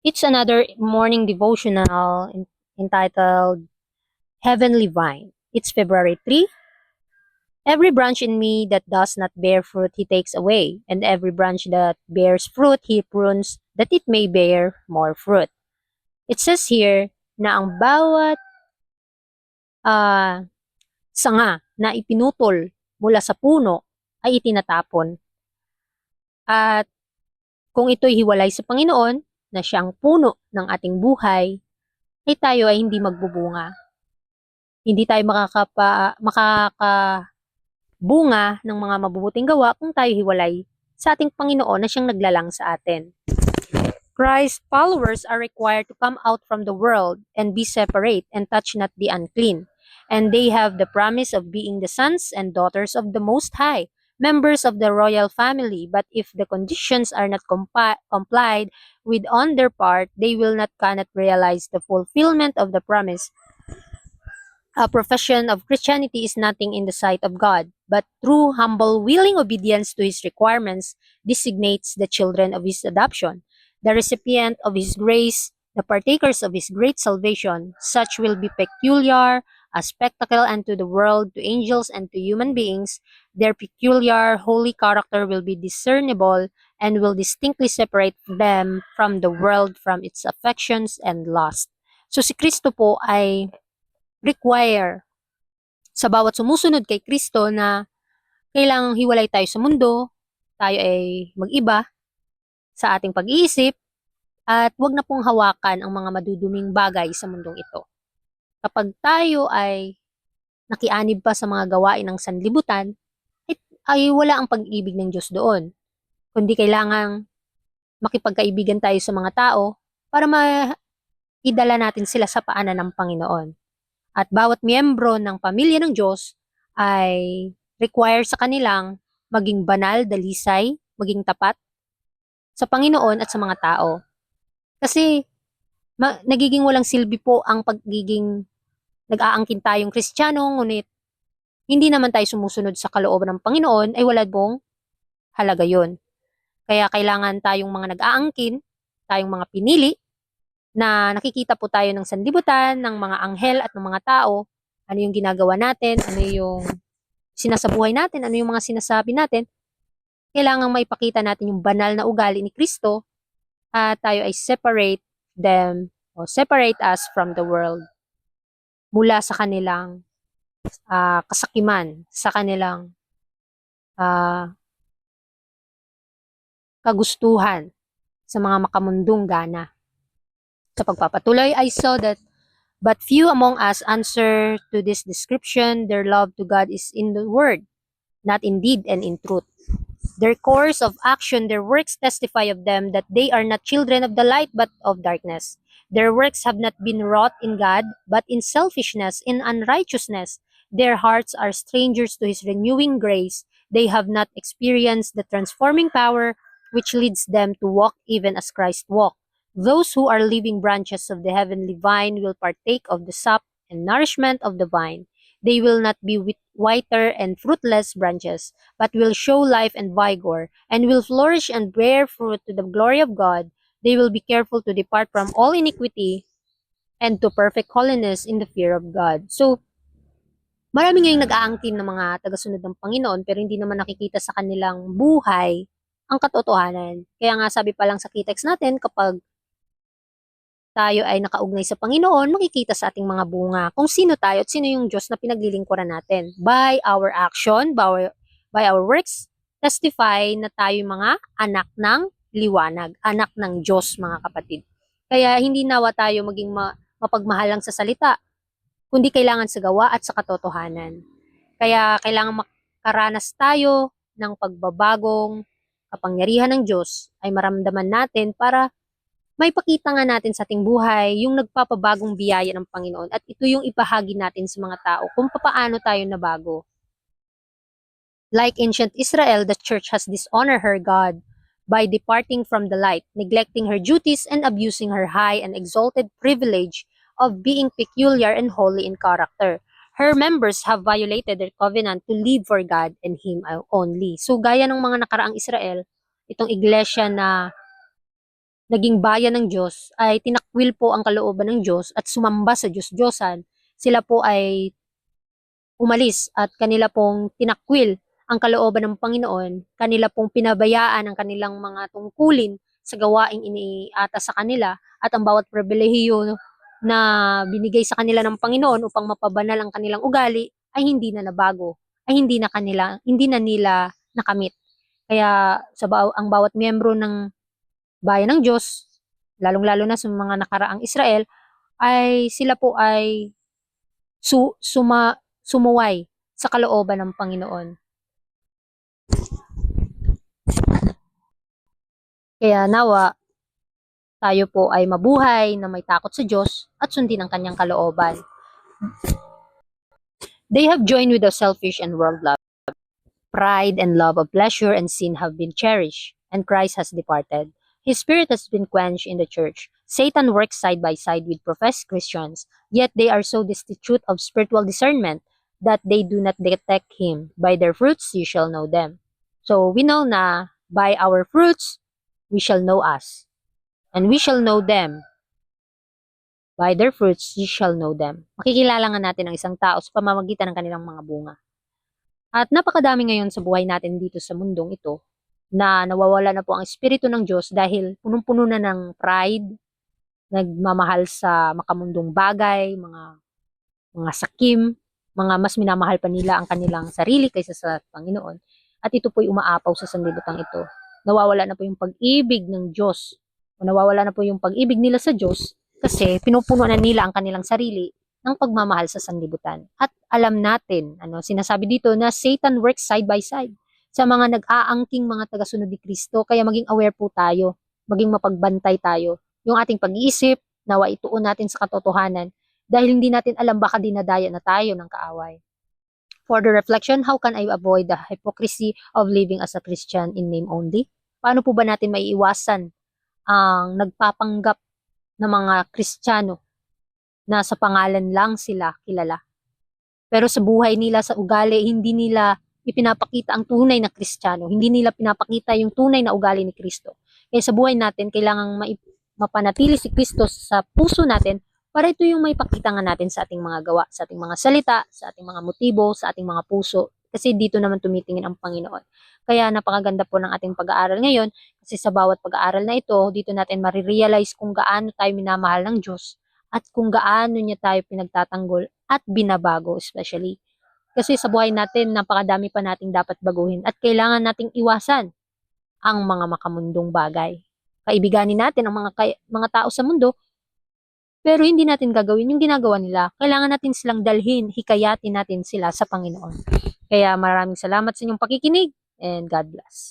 It's another morning devotional entitled Heavenly Vine. It's February 3. Every branch in me that does not bear fruit, he takes away, and every branch that bears fruit, he prunes that it may bear more fruit. It says here na ang bawat ah, sanga na ipinutol mula sa puno ay itinatapon. At kung ito'y hiwalay sa Panginoon, na siya ang puno ng ating buhay, ay tayo ay hindi magbubunga. Hindi tayo makakabunga ng mga mabubuting gawa kung tayo hiwalay sa ating Panginoon na siyang naglalang sa atin. Christ's followers are required to come out from the world and be separate and touch not the unclean. And they have the promise of being the sons and daughters of the Most High, members of the royal family. But if the conditions are not complied with on their part, they will not cannot realize the fulfillment of the promise. A profession of Christianity is nothing in the sight of God, but through humble, willing obedience to His requirements designates the children of His adoption, the recipient of His grace, the partakers of His great salvation. Such will be peculiar, a spectacle unto the world, to angels, and to human beings. Their peculiar, holy character will be discernible and will distinctly separate them from the world, from its affections and lust. So si Kristo po ay require sa bawat sumusunod kay Kristo na kailangang hiwalay tayo sa mundo, tayo ay mag-iba sa ating pag-iisip, at wag na pong hawakan ang mga maduduming bagay sa mundong ito. Kapag tayo ay nakianib pa sa mga gawain ng sanlibutan, ay wala ang pag-ibig ng Diyos doon. Kundi kailangang makipagkaibigan tayo sa mga tao para maidala natin sila sa paanan ng Panginoon. At bawat miyembro ng pamilya ng Diyos ay require sa kanilang maging banal, dalisay, maging tapat sa Panginoon at sa mga tao. Kasi nagiging walang silbi po ang pagiging nag-aangkin tayong Kristiyano, ngunit hindi naman tayo sumusunod sa kalooban ng Panginoon, ay wala pong halaga yun. Kaya kailangan tayong mga nag-aangkin, tayong mga pinili, na nakikita po tayo ng sanlibutan, ng mga anghel at ng mga tao, ano yung ginagawa natin, ano yung sinasabuhay natin, ano yung mga sinasabi natin. Kailangan maipakita natin yung banal na ugali ni Kristo at tayo ay separate them o separate us from the world mula sa kanilang kasakiman, sa kanilang kagustuhan, sa mga makamundong gana. Sa pagpapatuloy, I saw that but few among us answer to this description. Their love to God is in the word, not in deed and in truth. Their course of action, their works testify of them that they are not children of the light but of darkness. Their works have not been wrought in God, but in selfishness, in unrighteousness. Their hearts are strangers to His renewing grace. They have not experienced the transforming power which leads them to walk even as Christ walked. Those who are living branches of the heavenly vine will partake of the sap and nourishment of the vine. They will not be whiter and fruitless branches, but will show life and vigor, and will flourish and bear fruit to the glory of God. They will be careful to depart from all iniquity and to perfect holiness in the fear of God. So, marami ngayong nag-aangkin ng mga tagasunod ng Panginoon, pero hindi naman nakikita sa kanilang buhay ang katotohanan. Kaya nga sabi pa lang sa key text natin, kapag tayo ay nakaugnay sa Panginoon, makikita sa ating mga bunga kung sino tayo at sino yung Diyos na pinaglilingkuran natin. By our action, by our works, testify na tayo mga anak ng liwanag, anak ng Diyos, mga kapatid. Kaya hindi nawa tayo maging mapagmahal lang sa salita, kundi kailangan sa gawa at sa katotohanan. Kaya kailangan makaranas tayo ng pagbabagong kapangyarihan ng Diyos ay maramdaman natin para may pakita nga natin sa ating buhay yung nagpapabagong biyaya ng Panginoon at ito yung ipahagi natin sa mga tao kung paano tayo nabago. Like ancient Israel, the church has dishonored her God by departing from the light, neglecting her duties and abusing her high and exalted privilege of being peculiar and holy in character. Her members have violated their covenant to live for God and Him only. So gaya ng mga nakaraang Israel, itong iglesia na naging bayan ng Diyos ay tinakwil po ang kalooban ng Diyos at sumamba sa Diyos-Diyosan, sila po ay umalis at kanila pong tinakwil ang kalooban ng Panginoon, kanila pong pinabayaan ang kanilang mga tungkulin sa gawaing iniaata sa kanila at ang bawat pribilehiyo na binigay sa kanila ng Panginoon upang mapabanal ang kanilang ugali ay hindi na nabago, ay hindi na nila nakamit. Kaya ang bawat miyembro ng bayan ng Diyos, lalong-lalo na sa mga nakaraang Israel, ay sila po ay sumuway sa kalooban ng Panginoon. Kaya nawa, tayo po ay mabuhay na may takot sa Diyos at sundin ang kanyang kalooban. They have joined with the selfish and world love. Pride and love of pleasure and sin have been cherished, and Christ has departed. His spirit has been quenched in the church. Satan works side by side with professed Christians, yet they are so destitute of spiritual discernment that they do not detect him. By their fruits you shall know them. So we know na by our fruits we shall know us, and we shall know them. By their fruits you shall know them. Makikilala nga natin ang isang tao sa pamamagitan ng kanilang mga bunga. At napakadami ngayon sa buhay natin dito sa mundong ito na nawawala na po ang espiritu ng Diyos dahil punong-puno na ng pride, nagmamahal sa makamundong bagay, mga sakim, mga mas minamahal pa nila ang kanilang sarili kaysa sa Panginoon. At ito po'y umaapaw sa sanlibutan ito. Nawawala na po yung pag-ibig ng Diyos. O nawawala na po yung pag-ibig nila sa Diyos kasi pinupuno na nila ang kanilang sarili ng pagmamahal sa sanlibutan. At alam natin, sinasabi dito na Satan works side by side sa mga nag-aangking mga tagasunod ni Kristo. Kaya maging aware po tayo, maging mapagbantay tayo. Yung ating pag-iisip, nawa ituon natin sa katotohanan dahil hindi natin alam baka dinadaya na tayo ng kaaway. For the reflection, how can I avoid the hypocrisy of living as a Christian in name only? Paano po ba natin maiiwasan ang nagpapanggap ng mga Kristiyano na sa pangalan lang sila kilala? Pero sa buhay nila, sa ugali, hindi nila ipinapakita ang tunay na Kristiyano. Hindi nila pinapakita yung tunay na ugali ni Kristo. Kaya sa buhay natin, kailangang mapanatili si Kristo sa puso natin para ito yung may pakita nga natin sa ating mga gawa, sa ating mga salita, sa ating mga motibo, sa ating mga puso. Kasi dito naman tumitingin ang Panginoon. Kaya napakaganda po ng ating pag-aaral ngayon kasi sa bawat pag-aaral na ito, dito natin marirealize kung gaano tayo minamahal ng Diyos at kung gaano niya tayo pinagtatanggol at binabago especially. Kasi sa buhay natin, napakadami pa nating dapat baguhin at kailangan nating iwasan ang mga makamundong bagay. Kaibiganin natin ang mga tao sa mundo, pero hindi natin gagawin yung ginagawa nila. Kailangan natin silang dalhin, hikayatin natin sila sa Panginoon. Kaya maraming salamat sa inyong pakikinig and God bless.